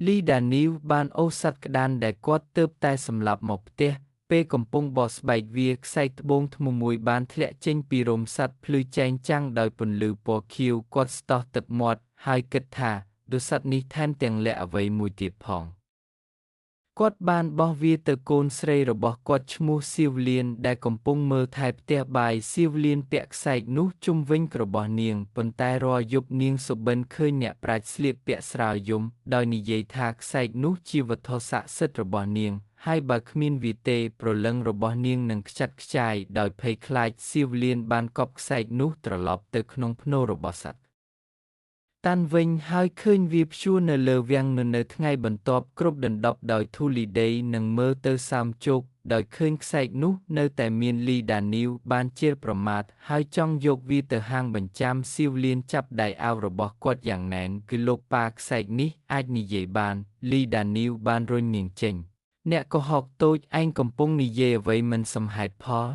លីដានីវបានអូសសត្វក្តានដែលគាត់ទើបតែសម្លាប់មកផ្ទះពេលកំពុងបោះស្បែកវាខ្សែត្បូងធ្មមួយបានធ្លាក់ចេញពីរោមសត្វភ្លឺចែងចាំងដោយពន្លឺពណ៌ខៀវគាត់ស្ទោះទឹកមាត់ហើយគិតថាដូចសត្វនេះថែមទាំងលាក់អ្វីមួយទៀតផងគាត់បានបោះវាទៅកូនស្រីរបស់គាត់ឈ្មោះសៀវលៀនដែលកំពុងមើលថែផ្ទះបាយសៀវលៀនពាក់ខ្សែកនោះជុំវិញរបស់នាងប៉ុន្តែរាល់យប់នាងសុបិនឃើញអ្នកប្រាជ្ញស្លៀកពាក់ស្រាលយំដោយនិយាយថាខ្សែកនោះជាវត្ថុស័ក្តិសិទ្ធិរបស់នាងហើយបើគ្មានវាទេព្រលឹងរបស់នាងនឹងខ្ចាត់ខ្ចាយដោយភ័យខ្លាចសៀវលៀនបានកប់ខ្សែកនោះត្រឡប់ទៅក្នុងភ្នូររបស់សត្វតាន់វិញហើយឃើញវាព្យួរនៅលើវាំងនៅថ្ងៃបន្ទាប់គ្រប់ដណ្ដប់ដោយធូលីដីនឹងមើលទៅសើមជោគដោយឃើញខ្សែកនោះនៅតែមានលីដានីវបានជេរប្រមាថហើយចង់យកវាទៅហាងបញ្ចាំសៀវលៀនចាប់ដៃអាវរបស់គាត់យ៉ាងណែនគឺលោកប៉ាខ្សែកនេះអាចនិយាយបានលីដានីវបានរុញនាងចេញអ្នកកុហកតូចឯងកំពុងនិយាយអ្វីមិនសមហេតុផល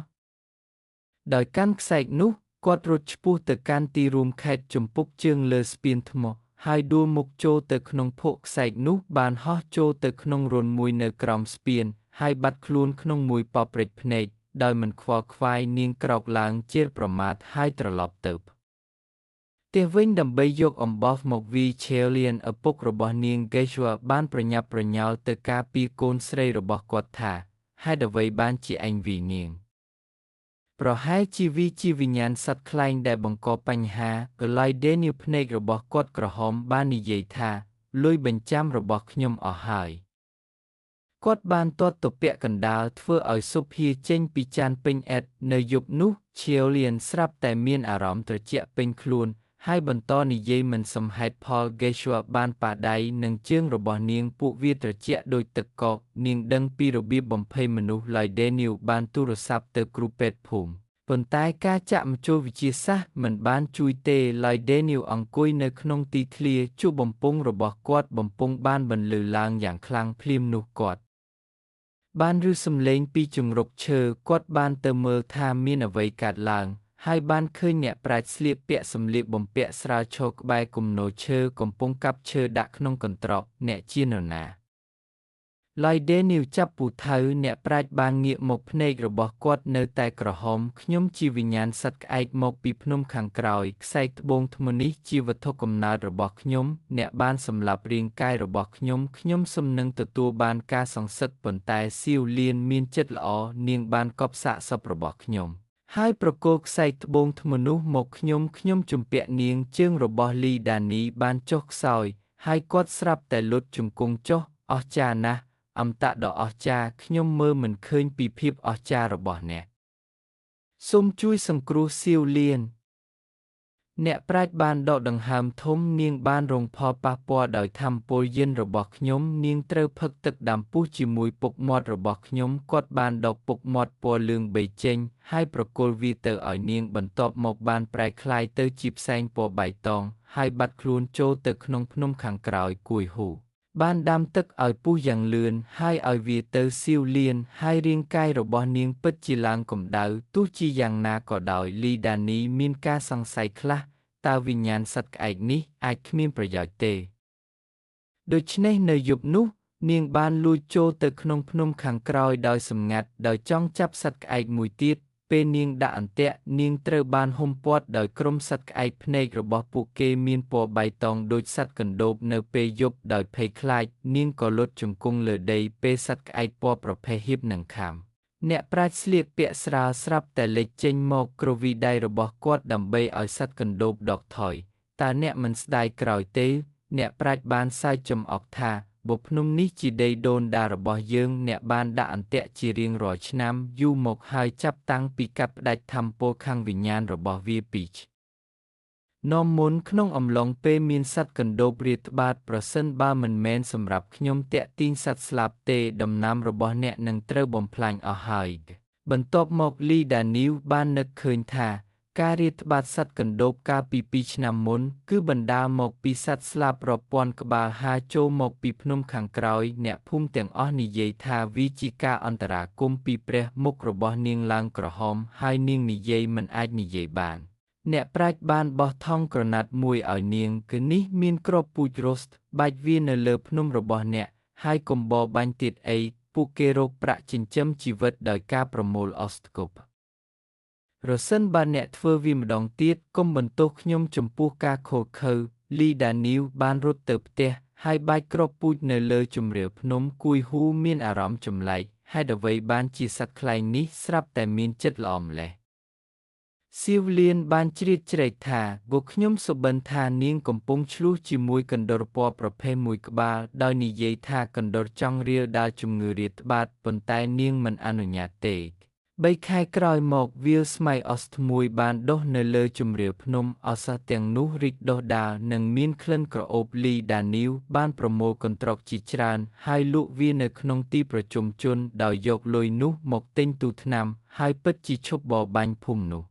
ដោយកាន់ខ្សែកនោះគាត់រត់ឆ្ពោះទៅកាន់ទីរួមខេត្តជំពប់ជើងលើស្ពានថ្មហើយដួលមុខចូលទៅក្នុងភក់ខ្សែកនោះបានហោះចូលទៅក្នុងរន្ធមួយនៅក្រោមស្ពានហើយបាត់ខ្លួនក្នុងមួយប៉ព្រិចភ្នែកដោយមិនខ្វល់ខ្វាយនាងក្រោកឡើងជេរប្រមាថហើយត្រឡប់ទៅផ្ទះវិញដើម្បីយកអំបោសមកវីឆេលៀនឪពុករបស់នាងហ្គេស្វ៉ាបានប្រញាប់ប្រញាល់ទៅការពារកូនស្រីរបស់គាត់ថាហេតុអ្វីបានជាឯងវីនាងប្រហែលជាវាជាវិញ្ញាណសត្វខ្លែងដែលបង្កបញ្ហាក៏ឡៃដេនីវភ្នែករបស់គាត់ក្រហមបាននិយាយថាលុយបញ្ចាំរបស់ខ្ញុំអស់ហើយគាត់បានទាត់ទៅពាក់កណ្ដាលធ្វើឲ្យស៊ុបហៀចេញពីចានពេញអែតនៅយប់នោះឈៀវលៀនស្រាប់តែមានអារម្មណ៍ត្រជាក់ពេញខ្លួនហើយបន្តនិយាយមិនសមហេតុផលហ្គេស្វ៉ាបានប៉ាដៃនឹងជើងរបស់នាងពួកវាត្រជាក់ដូចទឹកកកនាងដឹងពីរបៀបបំភ័យមនុស្សឡៃដេនីវបានទូរស័ព្ទទៅគ្រូពេទ្យភូមិប៉ុន្តែការចាក់មជុលវិទ្យាសាស្ត្រមិនបានជួយទេឡៃដេនីវអង្គុយនៅក្នុងទីធ្លាជួបបំពង់របស់គាត់បំពង់បានបន្លឺឡើងយ៉ាងខ្លាំងភ្លាមនោះគាត់បានឮសំឡេងពីជង្រុកឈើគាត់បានទៅមើលថាមានអ្វីកើតឡើងហើយបានឃើញអ្នកប្រាជ្ញស្លៀកពាក់សម្លៀកបំពាក់ស្រាលឈរក្បែរគំនរឈើកំពុងកាប់ឈើដាក់ក្នុងកន្ត្រកអ្នកជានរណាឡៃដេនីវចាប់ពូថៅអ្នកប្រាជ្ញបានងាកមកភ្នែករបស់គាត់នៅតែក្រហមខ្ញុំជាវិញ្ញាណសត្វក្អែកមកពីភ្នំខាងក្រោយខ្សែត្បូងធ្មនេះជាវត្ថុកំណើតរបស់ខ្ញុំអ្នកបានសម្លាប់រាងកាយរបស់ខ្ញុំសុំនឹងទទួលបានការសងសឹកប៉ុន្តែសៀវលៀនមានចិត្តល្អនាងបានកប់សាកសពរបស់ខ្ញុំហើយប្រគល់ខ្សែត្បូងធ្មនោះមកខ្ញុំជំពាក់នាងជើងរបស់លីដានីបានចុះខ្សោយហើយគាត់ស្រាប់តែលុតជង្គង់ចុះអស្ចារ្យណាស់អមតៈដ៏អស្ចារ្យខ្ញុំមើលមិនឃើញពីភាពអស្ចារ្យរបស់អ្នកសូមជួយសង្គ្រោះសៀវលៀនអ្នកប្រាជ្ញបានដកដង្ហើមធំនាងបានរងផលប៉ះពាល់ដោយថាមពលយានរបស់ខ្ញុំនាងត្រូវផឹកទឹកដាំពុះជាមួយពុកមាត់របស់ខ្ញុំគាត់បានដកពុកមាត់ពណ៌លឿងបីចេញហើយប្រគល់វាទៅឲ្យនាងបន្ទាប់មកបានប្រែក្លាយទៅជាផ្សែងពណ៌បៃតងហើយបាត់ខ្លួនចូលទៅក្នុងភ្នំខាងក្រោយគួយហ៊ូបានដាំទឹកឲ្យពុះយ៉ាងលឿនហើយឲ្យវាទៅសៀវលៀនហើយរាងកាយរបស់នាងពិតជាឡើងកម្ដៅទោះជាយ៉ាងណាក៏ដោយលីដានីមានការសង្ស័យខ្លះតើវិញ្ញាណសត្វក្អែកនេះអាចគ្មានប្រយោជន៍ទេដូច្នេះនៅយប់នោះនាងបានលួចចូលទៅក្នុងភ្នំខាងក្រោយដោយសម្ងាត់ដោយចង់ចាប់សត្វក្អែកមួយទៀតពេលនាងដាក់អន្ទាក់នាងត្រូវបានហ៊ុំព័ទ្ធដោយក្រុមសត្វក្អែកភ្នែករបស់ពួកគេមានពណ៌បៃតងដូចសត្វកណ្ដូបនៅពេលយប់ដោយភ័យខ្លាចនាងក៏លុតជង្គង់លើដីពេលសត្វក្អែកពណ៌ប្រផេះហៀបនឹងខាំអ្នកប្រាជ្ញស្លៀកពាក់ស្រាលស្រាប់តែលេចចេញមកគ្រវីដៃរបស់គាត់ដើម្បីឲ្យសត្វកណ្ដូបដកថយតើអ្នកមិនស្ដាយក្រោយទេអ្នកប្រាជ្ញបានសើចចំអកថាបុភ្នំនេះជាដីដូនតារបស់យើងអ្នកបានដាក់អន្ទាក់ជារៀងរាល់ឆ្នាំយូរមកហើយចាប់តាំងពីកាត់ផ្ដាច់ថាមពលខាងវិញ្ញាណរបស់វាពីនាំមុនក្នុងអំឡុងពេលមានសត្វកណ្ដូបរាតត្បាតប្រសិនបើមិនមែនសម្រាប់ខ្ញុំតាក់ទាញសត្វស្លាប់ទេដំណាំរបស់អ្នកនឹងត្រូវបំផ្លាញអស់ហើយបន្ទាប់មកលីដានីវបាននឹកឃើញថាការរាតត្បាតសត្វកណ្ដូបកាលពី2 ឆ្នាំមុនគឺបណ្ដាលមកពីសត្វស្លាបរាប់ពាន់ក្បាលហើរចូលមកពីភ្នំខាងក្រោយអ្នកភូមិទាំងអស់និយាយថាវាជាការអន្តរាគមន៍ពីព្រះមុខរបស់នាងឡើងក្រហមហើយនាងនិយាយមិនអាចនិយាយបាន អ្នកប្រាជ្ញបានបោះថង់ក្រណាត់មួយឲ្យនាងគឺនេះមានគ្រាប់ពូជរ៉ូស្តបាច់វានៅលើភ្នំរបស់អ្នកហើយកុំបរបាញ់ទៀតអីពួកគេរកប្រាក់ចិញ្ចឹមជីវិតដោយការប្រមូលអស្តគប់រសិនបើអ្នកធ្វើវាម្ដងទៀតកុំបន្ទោសខ្ញុំចំពោះការខូចខើលីដានីវបានរត់ទៅផ្ទះហើយបាច់គ្រាប់ពូជនៅលើជម្រាលភ្នំគួយហ៊ូមានអារម្មណ៍ចម្លែកហេតុអ្វីបានជាសត្វខ្លែងនេះស្រាប់តែមានចិត្តល្អម្ល៉េះសៀវលៀនបានជ្រៀតជ្រែកថាពួកខ្ញុំសុបិនថានាងកំពុងឆ្លោះជាមួយកណ្ដុរពណ៌ប្រភេទមួយក្បាលដោយនិយាយថាកណ្ដុរចង់រាលដាលជំងឺរាតត្បាតប៉ុន្តែនាងមិនអនុញ្ញាតទេ3 ខែក្រោយមកវាលស្មៃអស្តមួយបានដុះនៅលើជម្រាលភ្នំឱសថទាំងនោះរីកដុះដាលនិងមានក្លិនក្រអូបលីដានីវបានប្រមូលកន្ត្រកជាច្រើនហើយលក់វានៅក្នុងទីប្រជុំជនដោយយកលុយនោះមកទិញទូថ្នាំហើយពិតជាឈប់បរបាញ់ភូមិនោះ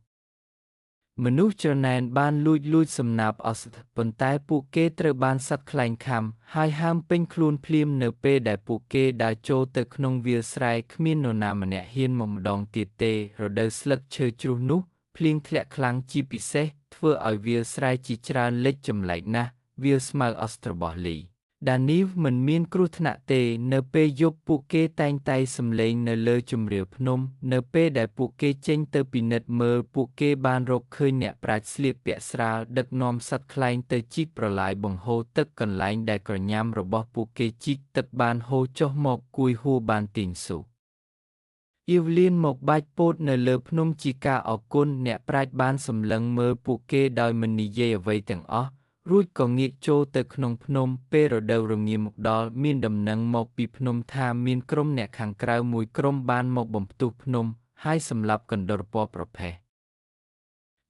មនុស្សច្រណែនបានលួចសំណាបឱសថប៉ុន្តែពួកគេត្រូវបានសត្វខ្លែងខាំហើយហាមពេញខ្លួនភ្លាមនៅពេលដែលពួកគេដើរចូលទៅក្នុងវាលស្រែគ្មាននរណាម្នាក់ហ៊ានមកម្ដងទៀតទេរដូវស្លឹកឈើជ្រុះនោះភ្លៀងធ្លាក់ខ្លាំងជាពិសេសធ្វើឲ្យវាលស្រែជាច្រើនលិចចម្លែកណាស់វាលស្មៅអស្តរបស់លីដានីវមិនមានគ្រោះថ្នាក់ទេនៅពេលយប់ពួកគេតែងតែសម្លេងនៅលើជម្រាលភ្នំនៅពេលដែលពួកគេចេញទៅពិនិត្យមើលពួកគេបានរកឃើញអ្នកប្រាជ្ញស្លៀកពាក់ស្រាលដឹកនាំសត្វខ្លែងទៅជីកប្រឡាយបង្ហូរទឹកកន្លែងដែលក្រញ៉ាំរបស់ពួកគេជីកទឹកបានហូរចុះមកគួយហួរបានទាញស៊ូអៀវលៀនមកបាច់ពោតនៅលើភ្នំជាការអរគុណអ្នកប្រាជ្ញបានសម្លឹងមើលពួកគេដោយមិននិយាយអ្វីទាំងអស់រួចក៏ងាកចូលទៅក្នុងភ្នំពេលរដូវរងាមកដល់មានដំណឹងមកពីភ្នំថាមានក្រុមអ្នកខាងក្រៅមួយក្រុមបានមកបំផ្ទុះភ្នំហើយសម្លាប់កណ្ដុរពណ៌ប្រផេះ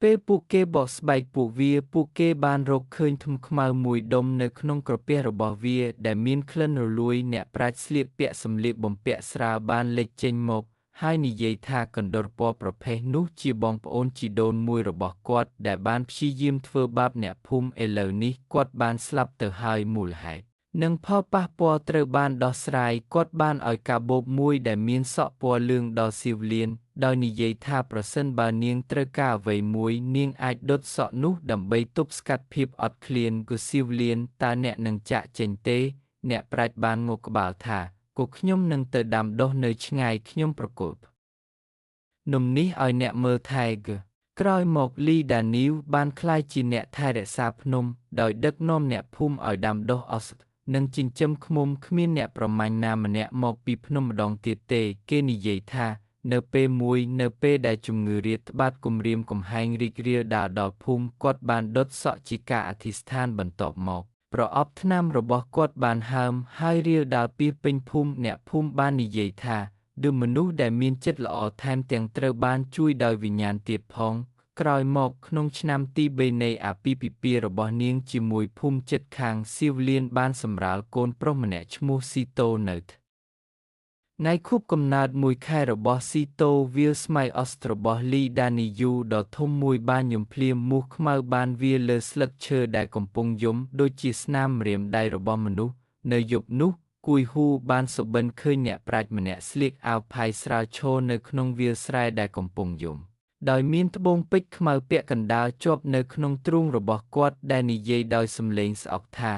ពេលពួកគេបកស្បែកពួកគេបានរកឃើញធ្មេខ្មៅមួយដុំនៅក្នុងក្រពះរបស់វាដែលមានក្លិនរលួយអ្នកប្រាជ្ញស្លៀកពាក់សម្លៀកបំពាក់ស្រាលបានលេចចេញមកហើយនិយាយថាកណ្ដុរពណ៌ប្រភេទនោះជាបងប្អូនជីដូនមួយរបស់គាត់ដែលបានព្យាយាមធ្វើបាបអ្នកភូមិឥឡូវនេះគាត់បានស្លាប់ទៅហើយមូលហេតុនិងផលប៉ះពាល់ត្រូវបានដោះស្រាយគាត់បានឲ្យកាបូបមួយដែលមានសក់ពណ៌លឿងដល់សៀវលៀនដោយនិយាយថាប្រសិនបើនាងត្រូវការអ្វីមួយនាងអាចដុតសក់នោះដើម្បីទប់ស្កាត់ភាពអត់ឃ្លានcủaសៀវលៀនតើអ្នកនឹងចាក់ចេញទេអ្នកប្រាជ្ញបានងក់ក្បាលថាគូខ្ញុំនឹងទៅដាំដុះនៅឆ្ងាយខ្ញុំប្រកបនំនេះឲ្យអ្នកមើលថែក្រោយមកលីដានីវបានក្លាយជាអ្នកថែរក្សាភ្នំដោយដឹកនាំអ្នកភូមិឲ្យដាំដុះឱសថនិងចិញ្ចឹមឃ្មុំគ្មានអ្នកប្រមាញ់ណាម្នាក់មកពីភ្នំម្ដងទៀតទេគេនិយាយថានៅពេលដែលជំងឺរាតត្បាតគំរាមកំហែងរីករាលដាលដល់ភូមិគាត់បានដុតសក់ជាការអធិស្ឋានបន្ទាប់មកប្រអប់ថ្នាំរបស់គាត់បានហើមហើយរាលដាលពីពេញភូមិអ្នកភូមិបាននិយាយថាឬមនុស្សដែលមានចិត្តល្អថែមទាំងត្រូវបានជួយដោយវិញ្ញាណទៀតផងក្រោយមកក្នុងឆ្នាំទី3នៃអាពាហ៍ពិពាហ៍របស់នាងជាមួយភូមិជិតខាងសៀវលៀនបានសម្រាលកូនប្រុសម្នាក់ឈ្មោះស៊ីតូនៅថ្ងៃខួបកំណើត1 ខែរបស់ស៊ីតូវាលស្មៃអស្តរបស់លីដានីយូដ៏ធំមួយបានយំភ្លាមមូសខ្មៅបានវារលើស្លឹកឈើដែលកំពុងយំដូចជាស្នាមម្រាមដៃរបស់មនុស្សនៅយប់នោះគួយហ៊ូបានសុបិនឃើញអ្នកប្រាជ្ញម្នាក់ស្លៀកអាវផាយស្រាលឈរនៅក្នុងវាលស្រែដែលកំពុងយំដោយមានត្បូងពេជ្រខ្មៅពាក់កណ្ដាលជាប់នៅក្នុងទ្រូងរបស់គាត់ដែលនិយាយដោយសំឡេងស្អុកថា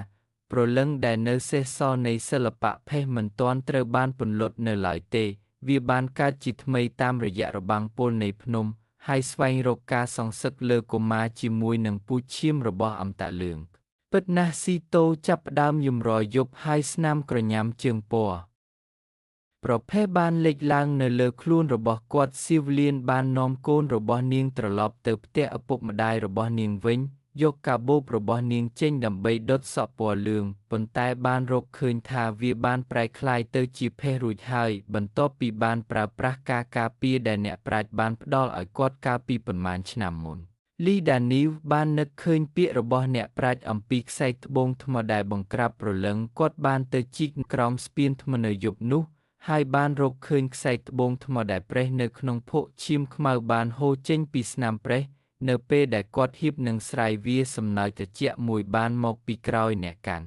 ព្រលឹងដែលនៅសេសសល់នៃសិល្បៈផេះមិនទាន់ត្រូវបានពន្លត់នៅឡើយទេវាបានកើតជាថ្មីតាមរយៈរបាំងពលនៃភ្នំហើយស្វែងរកការសងសឹកលើកុមារជាមួយនឹងពូជឈាមរបស់អម្តលឿងពិតណាស់ស៊ីតូចាប់ផ្ដើមយំរយប់ហើយស្នាមក្រញ៉ាំជើងពណ៌ប្រភេទបានលេចឡើងនៅលើខ្លួនរបស់គាត់សៀវលៀនបាននាំកូនរបស់នាងត្រឡប់ទៅផ្ទះឪពុកម្ដាយរបស់នាងវិញយកកាបូបរបស់នាងចេញដើម្បីដុតសក់ពណ៌លឿងប៉ុន្តែបានរកឃើញថាវាបានប្រែក្លាយទៅជាផេះរួចហើយបន្ទាប់ពីបានប្រើប្រាស់ការការពារដែលអ្នកប្រាជ្ញបានផ្ដល់ឲ្យគាត់កាលពីប៉ុន្មានឆ្នាំមុនលីដានីវបាននឹកឃើញពាក្យរបស់អ្នកប្រាជ្ញអំពីខ្សែត្បូងថ្មដែលបង្ក្រាបព្រលឹងគាត់បានទៅជីកក្រោមស្ពានថ្មនៅយប់នោះហើយបានរកឃើញខ្សែត្បូងថ្មដែលប្រេះនៅក្នុងភក់ឈាមខ្មៅបានហូរចេញពីស្នាមប្រេះនៅពេលដែលគាត់ហៀបនឹងស្រាយវាសំណើចត្រជាក់មួយបានមកពីក្រោយអ្នកកាន់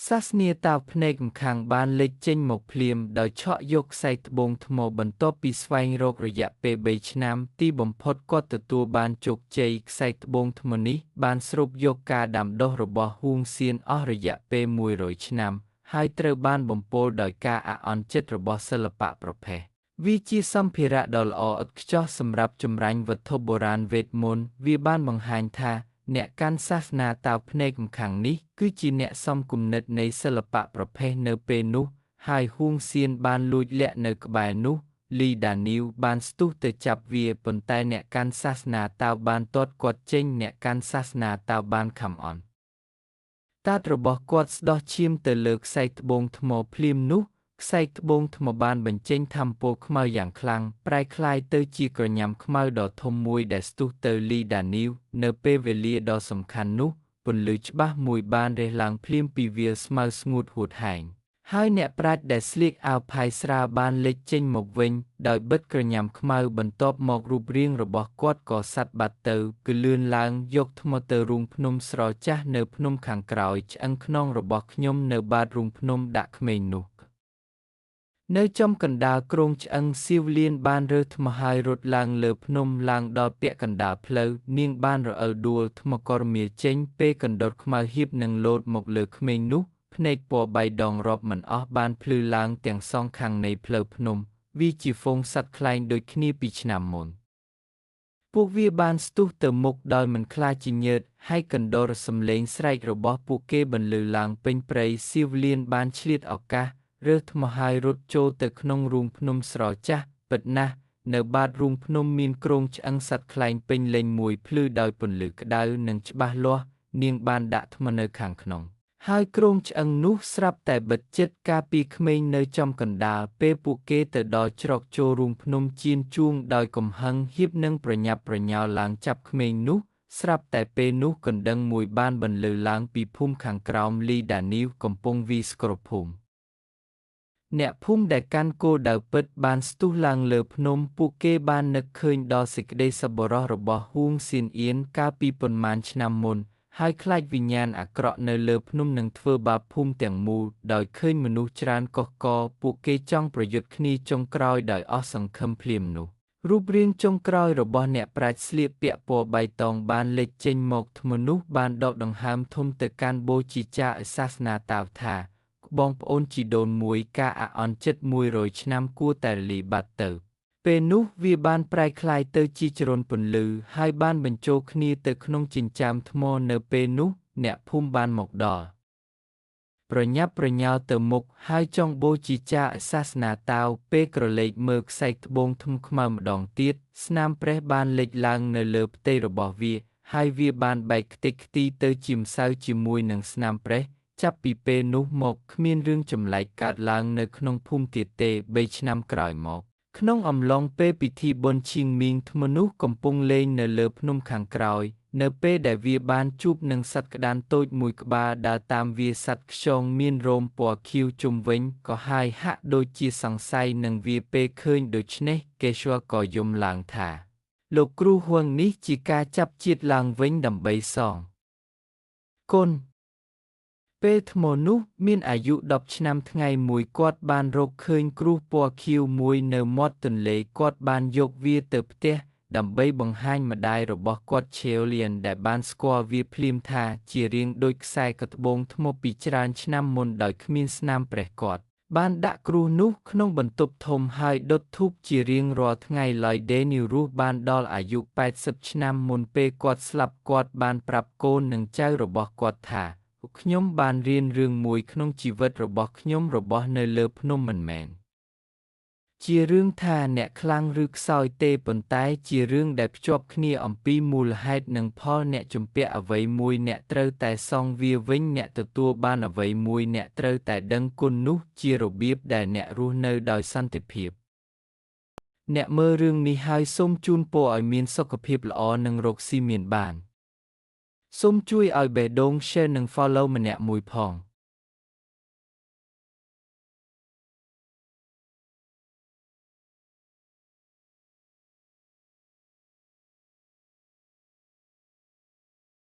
សាសនាតាវភ្នែកម្ខាងបានលេចចេញមកភ្លាមដោយឆក់យកខ្សែត្បូងថ្មបន្ទាប់ពីស្វែងរករយៈពេល3ឆ្នាំទីបំផុតគាត់ទទួលបានជោគជ័យខ្សែត្បូងថ្មនេះបានស្រូបយកការដាំដុះរបស់ហួងសៀនអស់រយៈពេល100ឆ្នាំហើយត្រូវបានបំពោលដោយការអាក់អន់ចិត្តរបស់សិល្បៈប្រភេទវាជាសម្ភារៈដ៏ល្អឥតខ្ចោះសម្រាប់ចម្រាញ់វត្ថុបុរាណវេទមន្តវាបានបង្ហាញថាអ្នកកាន់សាសនាតាវភ្នែកម្ខាងនេះគឺជាអ្នកសំគំនិតនៃសិល្បៈប្រភេទនៅពេលនោះហើយហួងសៀនបានលួចលាក់នៅក្បែរនោះលីដានីវបានស្ទុះទៅចាប់វាប៉ុន្តែអ្នកកាន់សាសនាតាវបានទាត់គាត់ចេញអ្នកកាន់សាសនាតាវបានខំអន់តាតរបស់គាត់ស្ដោះឈាមទៅលើខ្សែត្បូងថ្មភ្លាមនោះខ្សែត្បូងថ្មបានបញ្ចេញថាមពលខ្មៅយ៉ាងខ្លាំងប្រែក្លាយទៅជាក្រញាំខ្មៅដ៏ធំមួយដែលស្ទុះទៅលីដានីវនៅពេលវេលាដ៏សំខាន់នោះពន្លឺច្បាស់មួយបានរះឡើងភ្លាមពីវាលស្មៅស្ងួតហួតហែងហើយអ្នកប្រាជ្ញដែលស្លៀកអាវផាយស្រាលបានលេចចេញមកវិញដោយបិទក្រញាំខ្មៅបន្ទាប់មករូបរាងរបស់គាត់ក៏សាត់បាត់ទៅគឺលឿនឡើងយកថ្មទៅរូងភ្នំស្រចាស់នៅភ្នំខាងក្រោយឆ្អឹងខ្នងរបស់ខ្ញុំនៅបាតរូងភ្នំដាក់ក្មេងនោះនៅចំកណ្ដាលគ្រោងឆ្អឹងសៀវលៀនបានរើថ្មហើយរត់ឡើងលើភ្នំឡើងដល់ពាក់កណ្ដាលផ្លូវនាងបានរអិលដួលថ្មករមៀលចេញពេលកណ្ដុតខ្មៅហៀបនឹងលោតមកលើក្មេងនោះភ្នែកពណ៌បៃដងរាប់មិនអស់បានភ្លឺឡើងទាំងសងខាងនៃផ្លូវភ្នំវាជាហ្វូងសត្វខ្លែងដូចគ្នាពីឆ្នាំមុនពួកវាបានស្ទុះទៅមុខដោយមិនខ្លាចជាញើតហើយកណ្ដុរសំឡេងស្រែករបស់ពួកគេបន្លឺឡើងពេញព្រៃសៀវលៀនបានឆ្លៀតឱកាសរើថ្មហើយរត់ចូលទៅក្នុងរូងភ្នំស្រចាស់ពិតណាស់នៅបាតរូងភ្នំមានគ្រោងឆ្អឹងសត្វខ្លែងពេញលេញមួយភ្លឺដោយពន្លឺក្តៅនិងច្បាស់លាស់នាងបានដាក់ថ្មនៅខាងក្នុងហើយគ្រោងឆ្អឹងនោះស្រាប់តែបិទជិតការពីក្មេងនៅចំកណ្ដាលពេលពួកគេទៅដល់ច្រកចូលរូងភ្នំជៀនជួងដោយកំហឹងហៀបនិងប្រញាប់ប្រញាល់ឡើងចាប់ក្មេងនោះស្រាប់តែពេលនោះកណ្ដឹងមួយបានបន្លឺឡើងពីភូមិខាងក្រោមលីដានីវកំពុងវីស្គ្រប់ភូមិអ្នកភូមិដែលកាន់គោលដៅពិតបានស្ទុះឡើងលើភ្នំពួកគេបាននឹកឃើញដល់សេចក្តីសប្បុរសរបស់ហួងសៀនអៀនកាលពីប៉ុន្មានឆ្នាំមុនហើយខ្លាចវិញ្ញាណអាក្រក់នៅលើភ្នំនឹងធ្វើបាបភូមិទាំងមូលដោយឃើញមនុស្សច្រើនកុះករពួកគេចង់ប្រយុទ្ធគ្នាចុងក្រោយដោយអស់សង្ឃឹមភ្លាមនោះរូបរាងចុងក្រោយរបស់អ្នកប្រាជ្ញស្លៀកពាក់ពណ៌បៃតងបានលេចចេញមកធ្មនុស្សបានដកដង្ហើមធំទៅកាន់បូជាចារ្យសាសនាតាវថាបងប្អូនជីដូនមួយការអាក់អន់ចិត្ត100ឆ្នាំគួរតែរលីបាត់ទៅពេលនោះវាបានប្រែក្លាយទៅជាជ្រុនពន្លឺហើយបានបញ្ចូលគ្នាទៅក្នុងចិញ្ចើមថ្មនៅពេលនោះអ្នកភូមិបានមកដល់ប្រញាប់ប្រញាល់ទៅមុខហើយចង់បូជាចារ្យសាសនាតាវពេលក្រឡេកមើលខ្សែត្បូងថ្មខ្មៅម្ដងទៀតស្នាមប្រេះបានលេចឡើងនៅលើផ្ទៃរបស់វាហើយវាបានបែកខ្ទេចខ្ទីទៅជាម្សៅជាមួយនឹងស្នាមប្រេះចាប់ពីពេលនោះមកគ្មានរឿងចម្លែកកើតឡើងនៅក្នុងភូមិទៀតទេ3ឆ្នាំក្រោយមកក្នុងអំឡុងពេលពិធីបុណ្យឈៀងមីងធ្មនុស្សកំពុងលេងនៅលើភ្នំខាងក្រោយនៅពេលដែលវាបានជួបនឹងសត្វក្តានតូចមួយក្បាលដើរតាមវាសត្វខ្យងមានរោមពណ៌ខៀវជុំវិញក៏ហើយហាក់ដូចជាសង្ស័យនឹងវាពេលឃើញដូច្នេះកេស្វរក៏យំឡើងថាលោកគ្រូហួងនេះជាការចាប់ជាតិឡើងវិញដើម្បីសងគុណពេលថ្មនោះមានអាយុ10ឆ្នាំថ្ងៃមួយគាត់បានរកឃើញគ្រួសពណ៌ខៀវមួយនៅមាត់ទន្លេគាត់បានយកវាទៅផ្ទះដើម្បីបង្ហាញម្ដាយរបស់គាត់ឆេវលៀនដែលបានស្គាល់វាភ្លាមថាជារាងដូចខ្សែកត្បូងថ្មពីច្រើនឆ្នាំមុនដោយគ្មានស្នាមប្រេះគាត់បានដាក់គ្រួសនោះក្នុងបន្ទប់ធំហើយដុតធូបជារៀងរាល់ថ្ងៃឡើយដេនីរស់បានដល់អាយុ80ឆ្នាំមុនពេលគាត់ស្លាប់គាត់បានប្រាប់កូននិងចៅរបស់គាត់ថាខ្ញុំបានរៀនរឿងមួយក្នុងជីវិតរបស់ខ្ញុំរបស់នៅលើភ្នំមិនមែនជារឿងថាអ្នកខ្លាំងឬខ្សោយទេប៉ុន្តែជារឿងដែលភ្ជាប់គ្នាអំពីមូលហេតុនិងផលអ្នកជំពាក់អ្វីមួយអ្នកត្រូវតែសងវាវិញអ្នកទទួលបានអ្វីមួយអ្នកត្រូវតែដឹងគុណនោះជារបៀបដែលអ្នករស់នៅដោយសន្តិភាពអ្នកមើលរឿងនេះហើយសូមជូនពរឲ្យមានសុខភាពល្អនិងរកស៊ីមានបានសូមជួយឲ្យបេះដូង Share និង Follow ម្នាក់មួយផង